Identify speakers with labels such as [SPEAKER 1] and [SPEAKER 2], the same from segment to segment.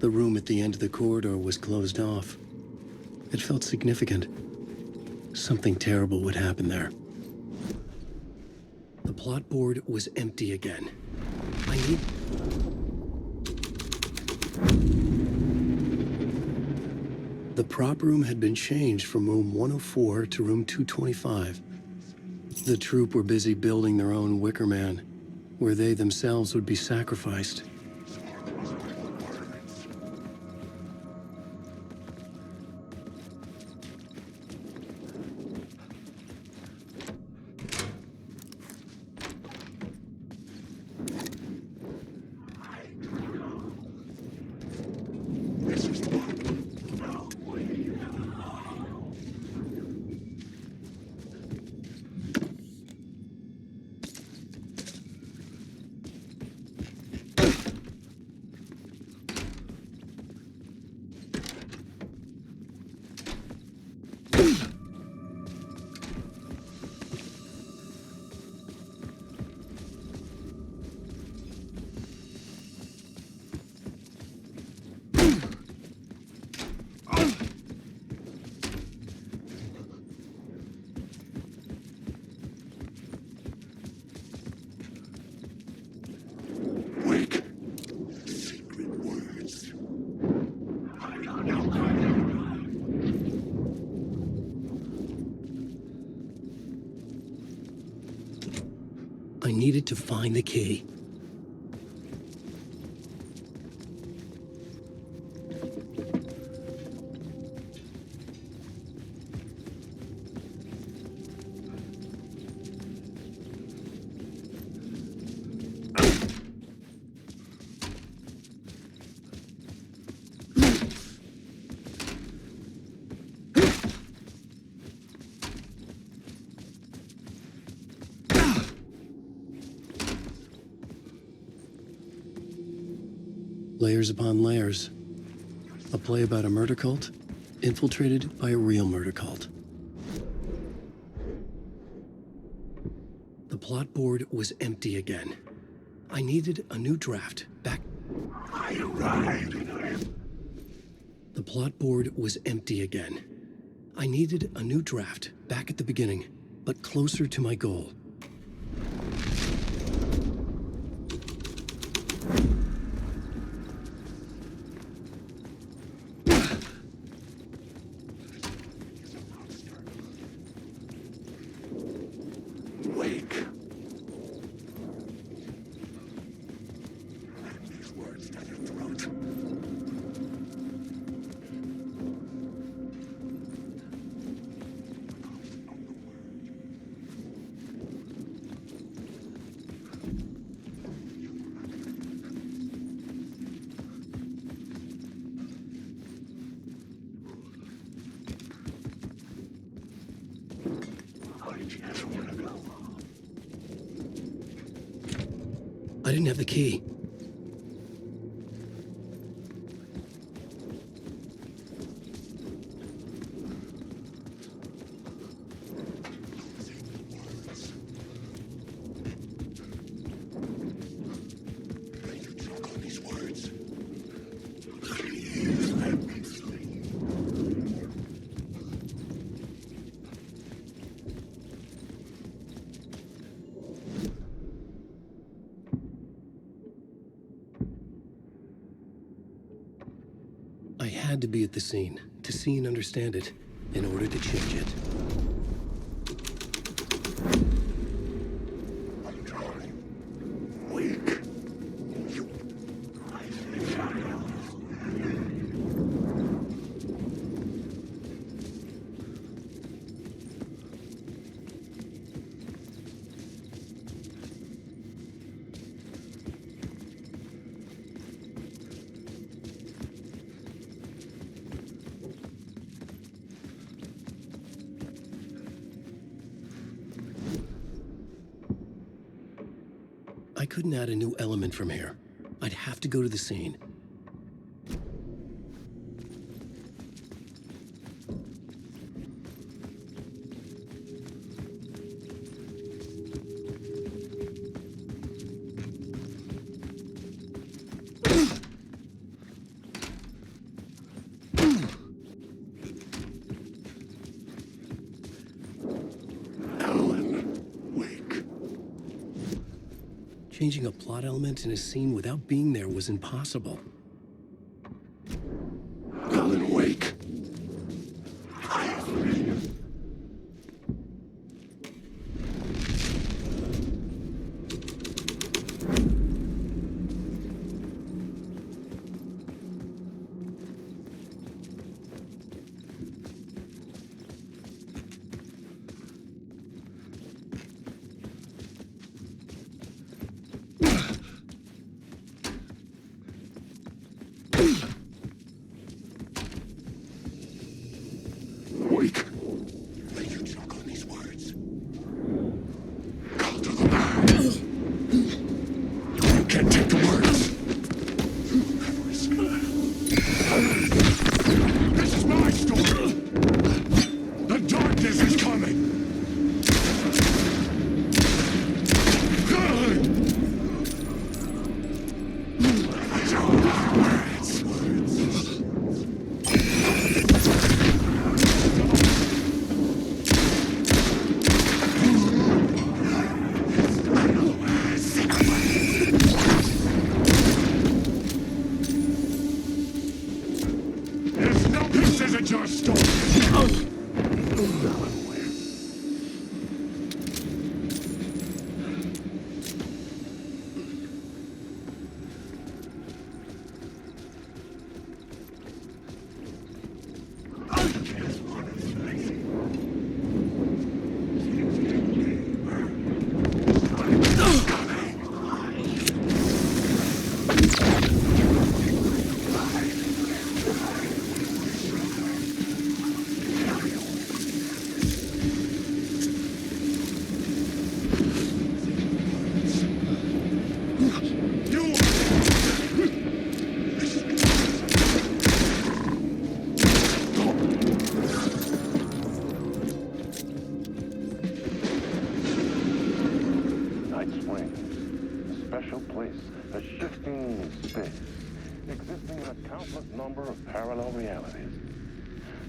[SPEAKER 1] The room at the end of the corridor was closed off. It felt significant. Something terrible would happen there. The plot board was empty again. The prop room had been changed from room 104 to room 225. The troupe were busy building their own Wicker Man, where they themselves would be sacrificed. I needed to find the key. Layers upon layers. A play about a murder cult, infiltrated by a real murder cult. The plot board was empty again. I needed a new draft back. I arrived. The plot board was empty again. I needed a new draft back at the beginning, but closer to my goal. I didn't have the key. I had to be at the scene, to see and understand it, in order to change it. I couldn't add a new element from here. I'd have to go to the scene. Changing a plot element in a scene without being there was impossible.
[SPEAKER 2] Alan Wake.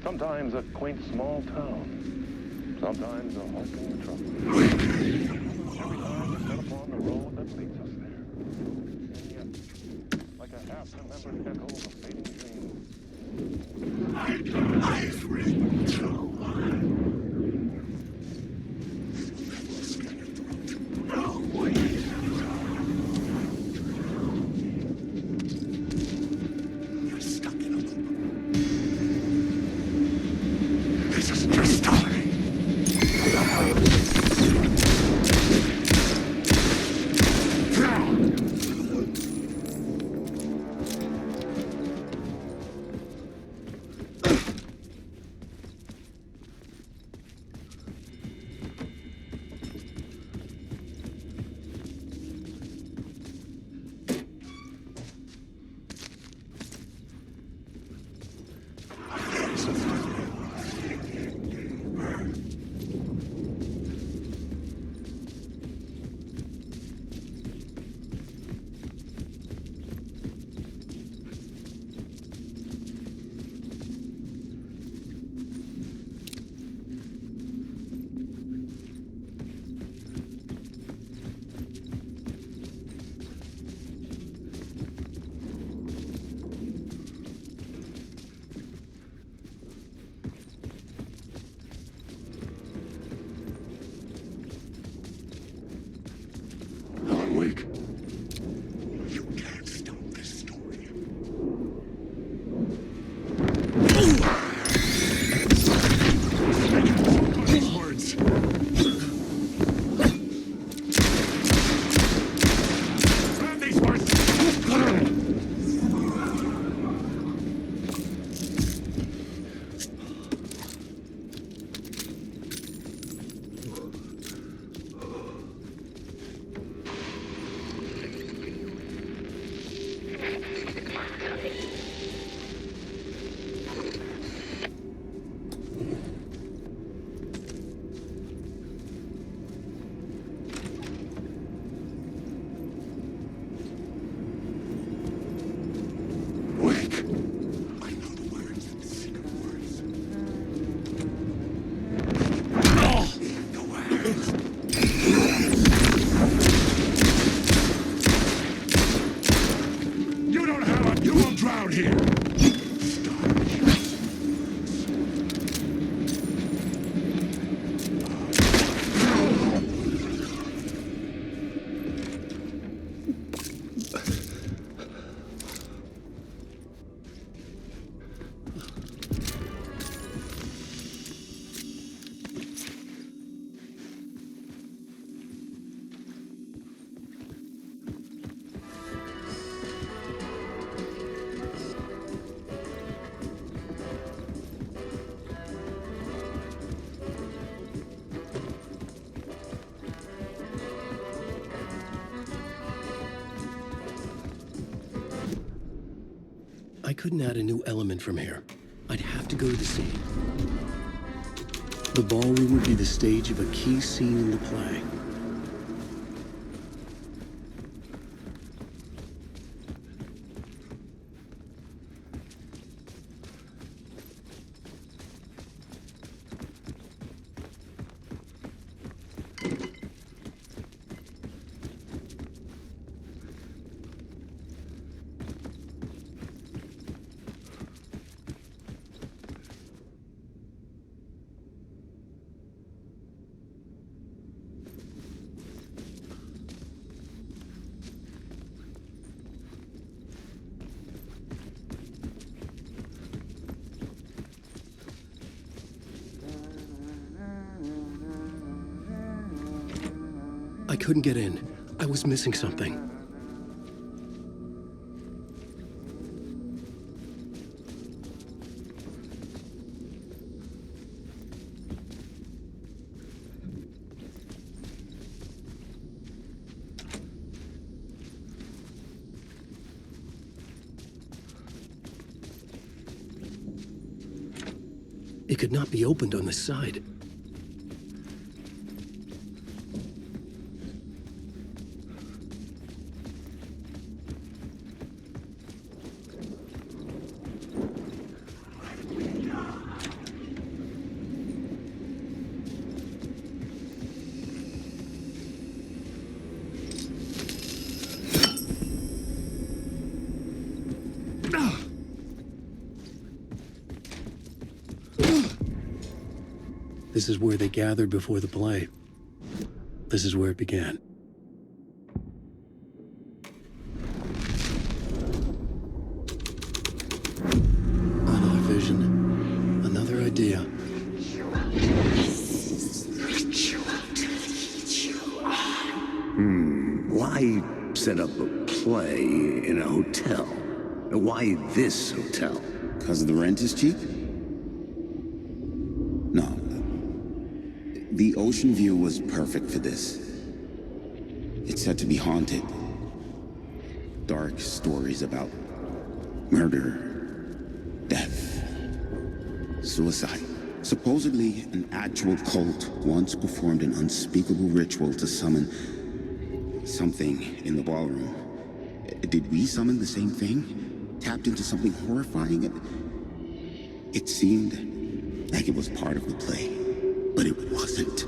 [SPEAKER 3] Sometimes a quaint small town, sometimes a hulking metropolis. Every time we set upon the road that leads us there. And yet, like a half-remembered echo of a fading dream. I've written too.
[SPEAKER 1] I couldn't add a new element from here. I'd have to go to the scene. The ballroom would be the stage of a key scene in the play. I couldn't get in. I was missing something. It could not be opened on the side. This is where they gathered before the play. This is where it began. Another vision. Another idea.
[SPEAKER 2] Why set up a play in a hotel? Why this hotel?
[SPEAKER 4] Because the rent is cheap? No. The ocean view was perfect for this. It's said to be haunted. Dark stories about murder, death, suicide. Supposedly, an actual cult once performed an unspeakable ritual to summon something in the ballroom. Did we summon the same thing? Tapped into something horrifying? It seemed like it was part of the play, but it wasn't.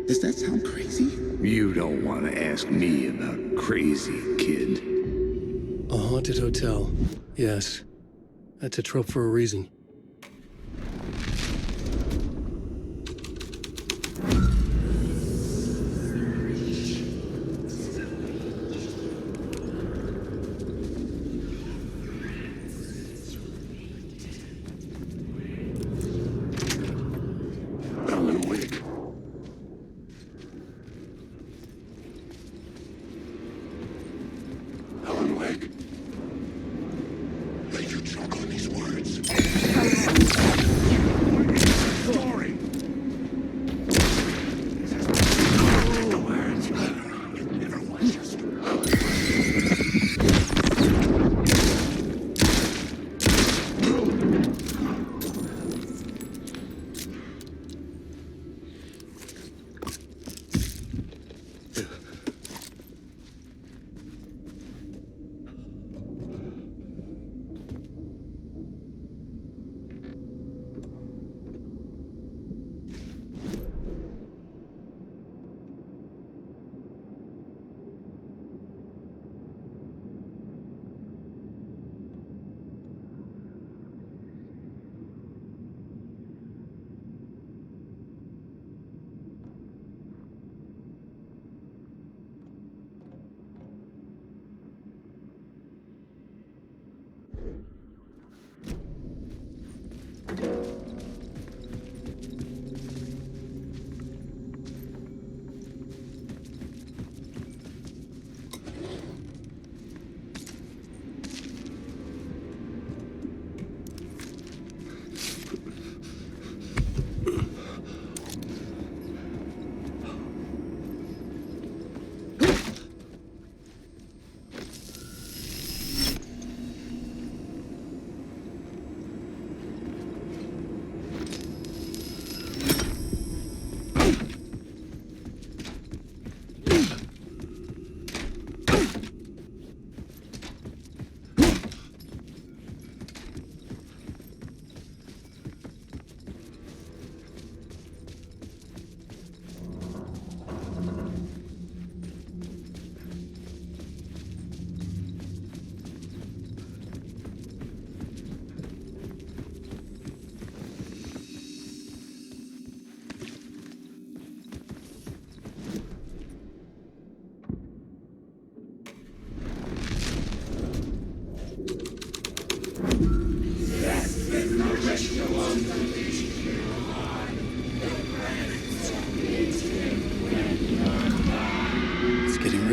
[SPEAKER 4] Does that sound crazy?
[SPEAKER 2] You don't want to ask me about crazy, kid.
[SPEAKER 1] A haunted hotel. Yes. That's a trope for a reason.
[SPEAKER 5] Let you choke on these words.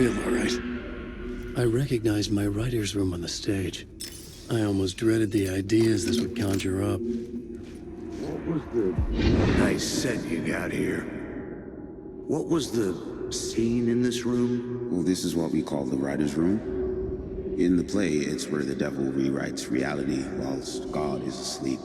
[SPEAKER 1] real, all right. I recognized my writer's room on the stage. I almost dreaded the ideas this would conjure up.
[SPEAKER 2] What was the nice set you got here? What was the scene in this room?
[SPEAKER 4] Well, this is what we call the writer's room. In the play, it's where the devil rewrites reality whilst God is asleep.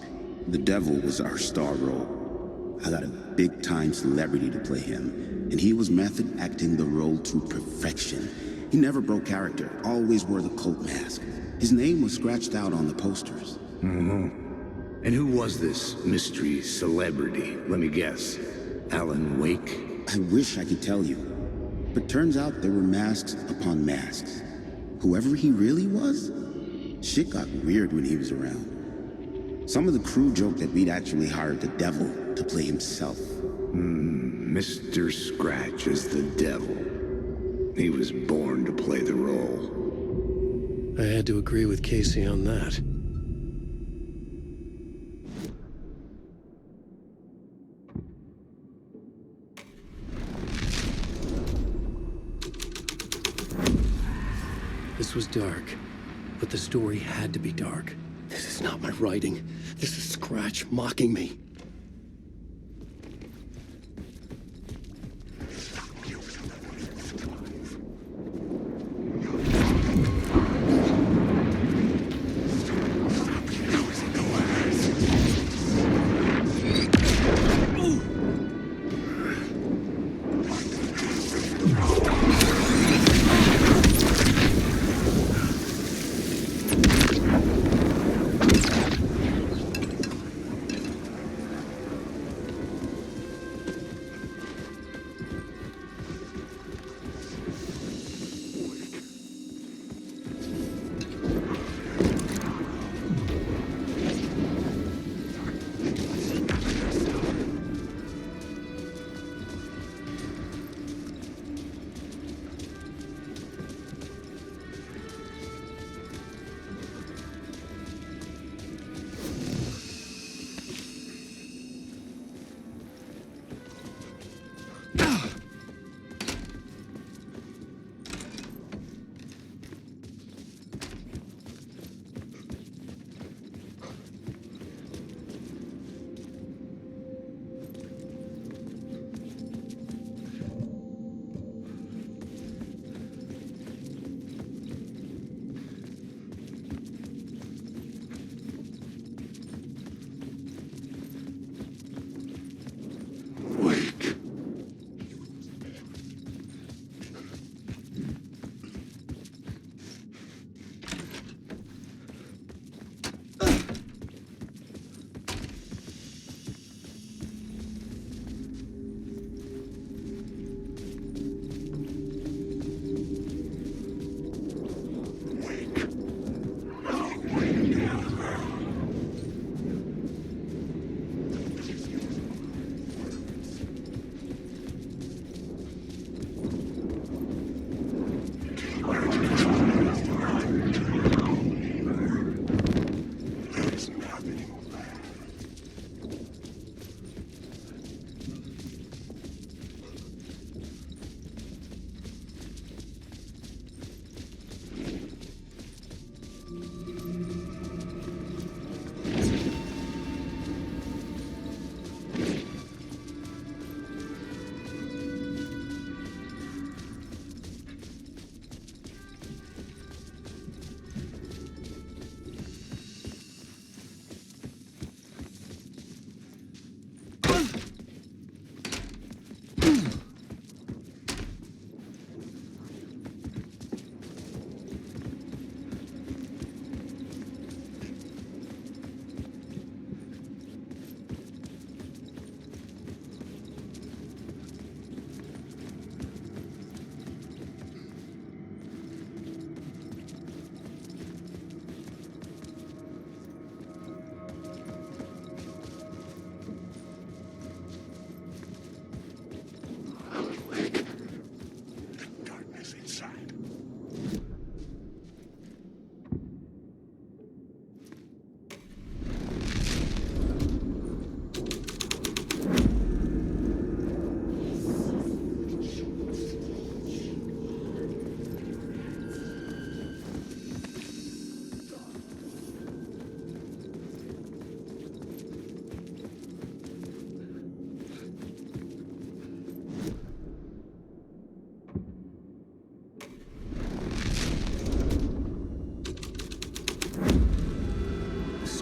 [SPEAKER 4] The devil was our star role. I got a big-time celebrity to play him, and he was method acting the role to perfection. He never broke character, always wore the cult mask. His name was scratched out on the posters.
[SPEAKER 2] Mm-hmm. And who was this mystery celebrity? Let me guess. Alan Wake?
[SPEAKER 4] I wish I could tell you, but turns out there were masks upon masks. Whoever he really was, shit got weird when he was around. Some of the crew joked that we'd actually hired the devil to play himself.
[SPEAKER 2] Mr. Scratch is the devil. He was born to play the role.
[SPEAKER 1] I had to agree with Casey on that. This was dark, but the story had to be dark. This is not my writing. This is Scratch mocking me.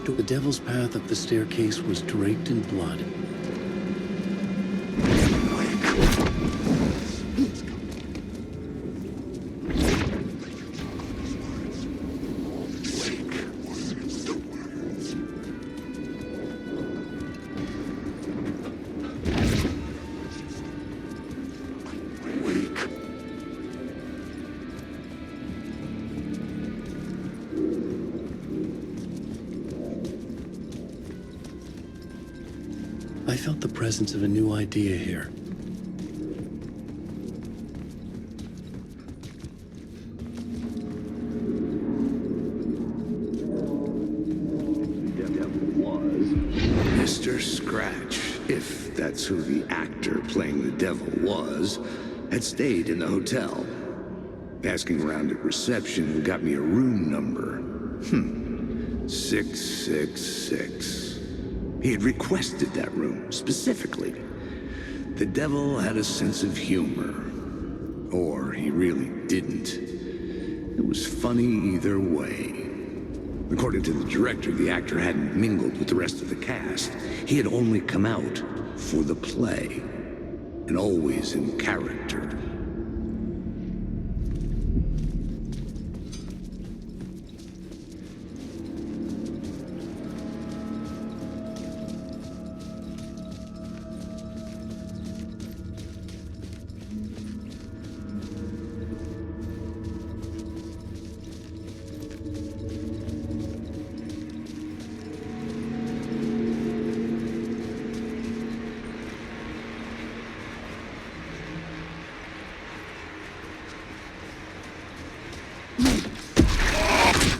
[SPEAKER 1] The devil's path up the staircase was draped in blood. I felt the presence of a new idea here.
[SPEAKER 2] Was Mr. Scratch, if that's who the actor playing the devil was, had stayed in the hotel. Asking around at reception got me a room number. 666. He had requested that room, specifically. The devil had a sense of humor. Or he really didn't. It was funny either way. According to the director, the actor hadn't mingled with the rest of the cast. He had only come out for the play. And always in character.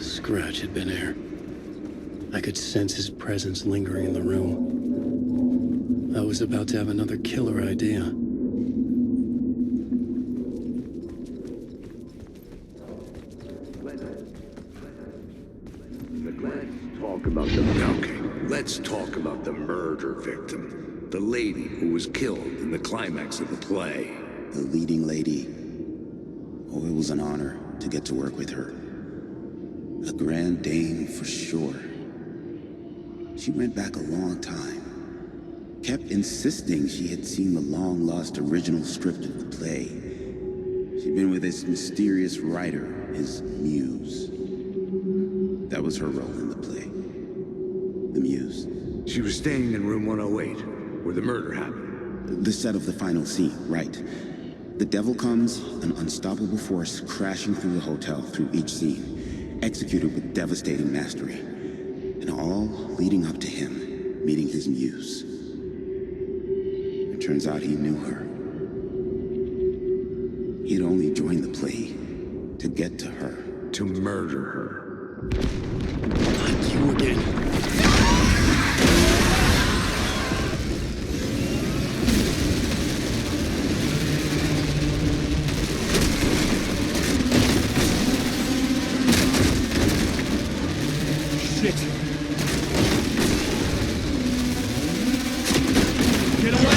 [SPEAKER 1] Scratch had been here. I could sense his presence lingering in the room. I was about to have another killer idea. Let's talk about the murder victim. The lady who was killed in the climax of the play.
[SPEAKER 4] The leading lady. Oh, it was an honor to get to work with her. A grand dame for sure. She went back a long time. Kept insisting she had seen the long-lost original script of the play. She'd been with this mysterious writer, his muse. That was her role in the play. The muse.
[SPEAKER 2] She was staying in room 108, where the murder happened.
[SPEAKER 4] The set of the final scene, right. The devil comes, an unstoppable force crashing through the hotel through each scene, executed with devastating mastery. And all leading up to him meeting his muse. It turns out he knew her. He'd only joined the play to get to her.
[SPEAKER 2] To murder her.
[SPEAKER 1] Not you again. Shit. Get away!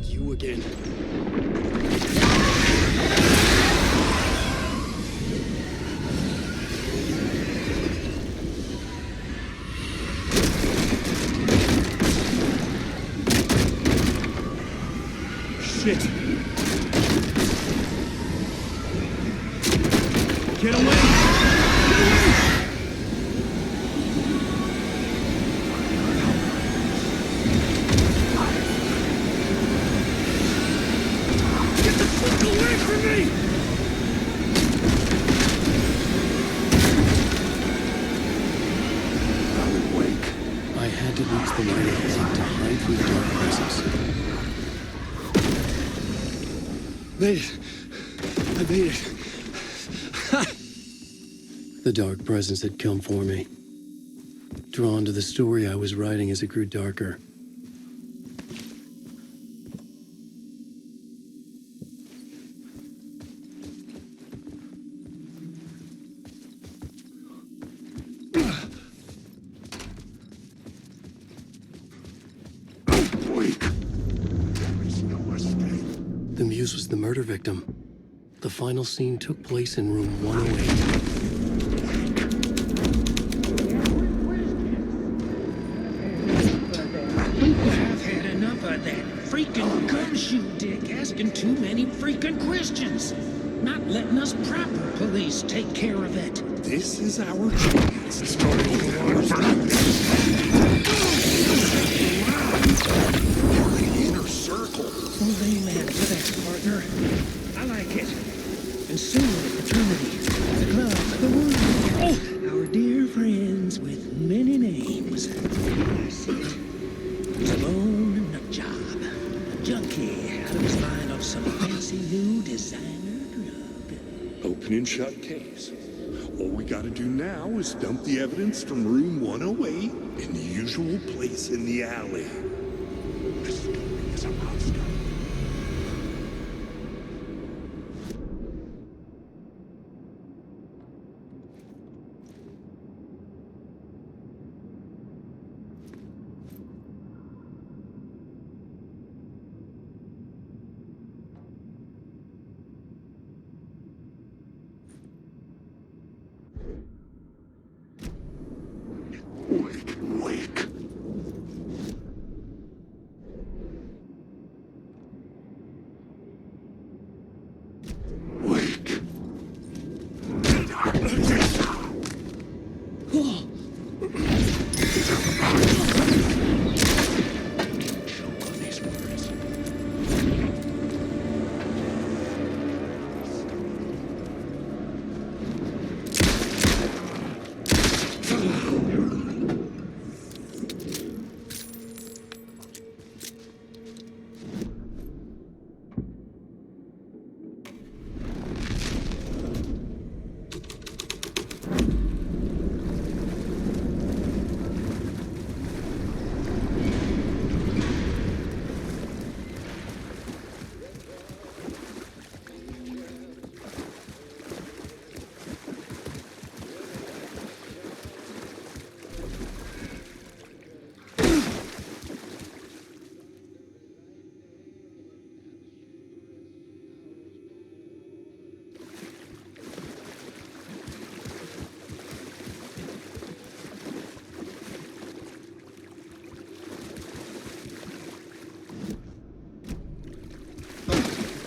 [SPEAKER 1] You again. Shit. Get away! Get away! Away from me! I had to reach the light exit to hide from the dark presence. Made it! I made it! The dark presence had come for me. Drawn to the story I was writing as it grew darker. this was the murder victim. The final scene took place in room 108.
[SPEAKER 5] I've had enough of that freaking gumshoe dick asking too many freaking questions. Not letting us proper police take care of it.
[SPEAKER 6] This is our chance to start over. The inner circle.
[SPEAKER 5] Well, amen to that, partner. I like it. And soon, eternity, the club, the world. Oh, our dear friends with many names. That's it. He's alone and a job. A junkie out of his mind on some fancy new designer drug.
[SPEAKER 6] Open and shut case. All we gotta do now is dump the evidence from room 108 in the usual place in the alley. This story is a monster. Wake. Wake.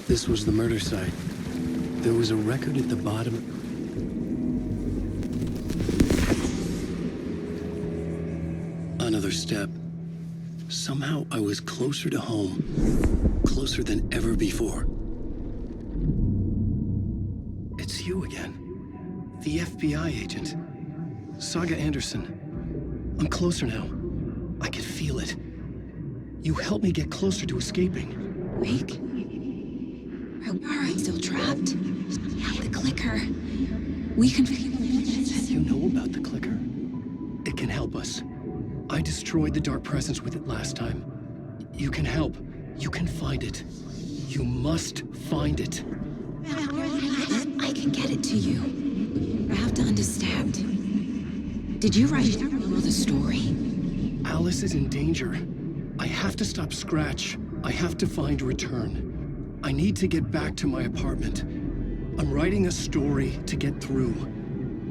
[SPEAKER 1] This was the murder site. There was a record at the bottom. Another step. Somehow I was closer to home. Closer than ever before. It's you again. The FBI agent. Saga Anderson. I'm closer now. I can feel it. You helped me get closer to escaping.
[SPEAKER 7] Wake? Are I still trapped? The clicker. We can...
[SPEAKER 1] You know about the clicker? It can help us. I destroyed the dark presence with it last time. You can help. You can find it. You must find it.
[SPEAKER 7] I can get it to you. I have to understand. Did you write the story?
[SPEAKER 1] Alice is in danger. I have to stop Scratch. I have to find Return. I need to get back to my apartment. I'm writing a story to get through.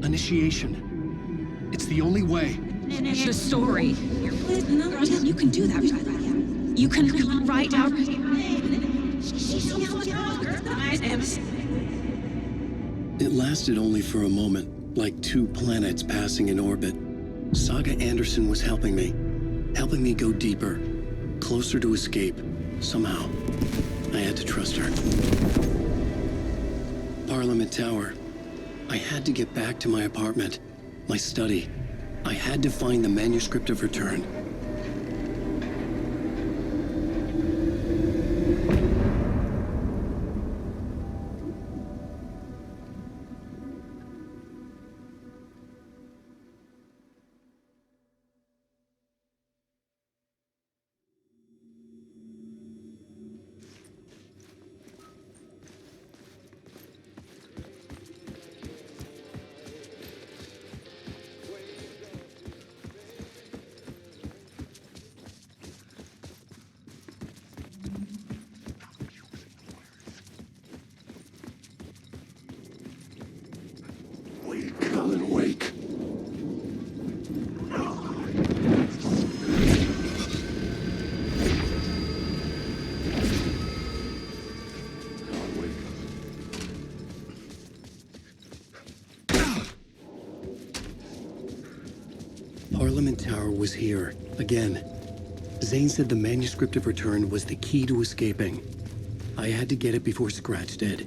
[SPEAKER 1] Initiation. It's the only way.
[SPEAKER 7] The story. You can do that. You can write out...
[SPEAKER 1] It lasted only for a moment, like two planets passing in orbit. Saga Anderson was helping me go deeper, closer to escape, somehow. I had to trust her. Parliament Tower. I had to get back to my apartment, my study. I had to find the manuscript of Return. Parliament Tower was here, again. Zane said the manuscript of return was the key to escaping. I had to get it before Scratch did.